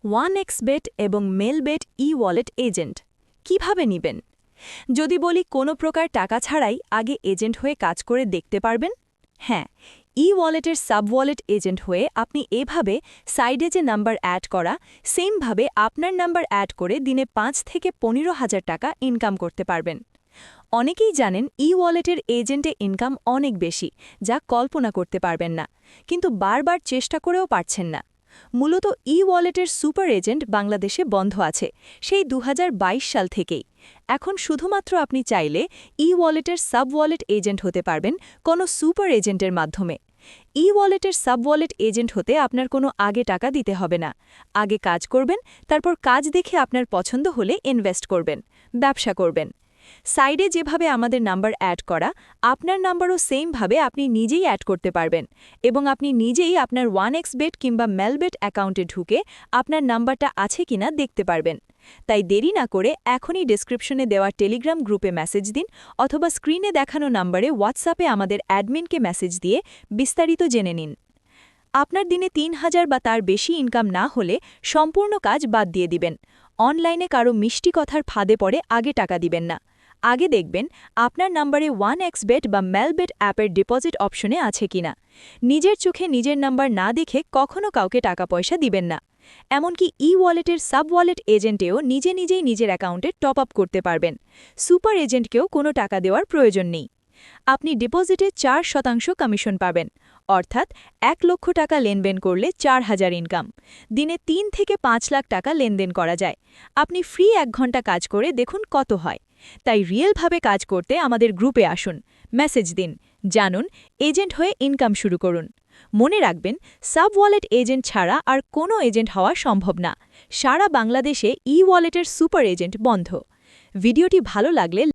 OneXBet এবং Melbet e wallet agent কিভাবে নিবেন? যদি বলি কোনো প্রকার টাকা ছাড়াই আগে এজেন্ট হয়ে কাজ করে দেখতে পারবেন? হ্যাঁ, ই-ওয়ালেটের সাব-ওয়ালেট এজেন্ট হয়ে আপনি এভাবে সাইডে যে নাম্বার অ্যাড করা, সেমভাবে আপনার নাম্বার অ্যাড করে দিনে ৫ থেকে ১৫,০০০ টাকা ইনকাম করতে পারবেন। অনেকেই জানেন ই-ওয়ালেটের এজেন্টে ইনকাম অনেক বেশি, যা কল্পনা করতে পারবেন না, কিন্তু বারবার চেষ্টা করেও পারছেন না। মূলত ই-ওয়ালেটের সুপার এজেন্ট বাংলাদেশে বন্ধ আছে সেই ২০২২ সাল থেকেই। এখন শুধুমাত্র আপনি চাইলে ই-ওয়ালেটের সাব-ওয়ালেট এজেন্ট হতে পারবেন কোনো সুপার এজেন্টের মাধ্যমে। ই-ওয়ালেটের সাব-ওয়ালেট এজেন্ট হতে আপনার কোনো আগে টাকা দিতে হবে না। আগে কাজ করবেন, তারপর কাজ দেখে আপনার পছন্দ হলে ইনভেস্ট করবেন, ব্যবসা করবেন। সাইডে যেভাবে আমাদের নাম্বার অ্যাড করা, আপনার নাম্বারও সেমভাবে আপনি নিজেই অ্যাড করতে পারবেন এবং আপনি নিজেই আপনার OneXBet কিংবা মেলবেট অ্যাকাউন্টে ঢুকে আপনার নাম্বারটা আছে কিনা দেখতে পারবেন। তাই দেরি না করে এখনই ডেসক্রিপশনে দেওয়া টেলিগ্রাম গ্রুপে মেসেজ দিন অথবা স্ক্রিনে দেখানো নাম্বারে হোয়াটসঅ্যাপে আমাদের অ্যাডমিনকে মেসেজ দিয়ে বিস্তারিত জেনে নিন। আপনার দিনে ৩,০০০ বা তার বেশি ইনকাম না হলে সম্পূর্ণ কাজ বাদ দিয়ে দিবেন। অনলাইনে কারো মিষ্টি কথার ফাঁদে পড়ে আগে টাকা দিবেন না। আগে দেখবেন আপনার নাম্বারে OneXBet বা মেলবেট অ্যাপের ডিপোজিট অপশনে আছে কিনা। নিজের চোখে নিজের নাম্বার না দেখে কখনো কাউকে টাকা পয়সা দিবেন না। এমনকি ই-ওয়ালেটের সাব-ওয়ালেট এজেন্টেও নিজেই নিজের অ্যাকাউন্টে টপ আপ করতে পারবেন। সুপার এজেন্টকেও কোনো টাকা দেওয়ার প্রয়োজন নেই। আপনি ডিপোজিটে ৪% কমিশন পাবেন, অর্থাৎ ১ লক্ষ টাকা লেনদেন করলে ৪,০০০ ইনকাম। দিনে ৩ থেকে ৫ লাখ টাকা লেনদেন করা যায়। আপনি ফ্রি ১ ঘন্টা কাজ করে দেখুন কত হয়। তাই রিয়েলভাবে কাজ করতে আমাদের গ্রুপে আসুন, মেসেজ দিন, জানুন, এজেন্ট হয়ে ইনকাম শুরু করুন। মনে রাখবেন, সাব-ওয়ালেট এজেন্ট ছাড়া আর কোনো এজেন্ট হওয়া সম্ভব না। সারা বাংলাদেশে ই-ওয়ালেটের সুপার এজেন্ট বন্ধ। ভিডিওটি ভালো লাগলে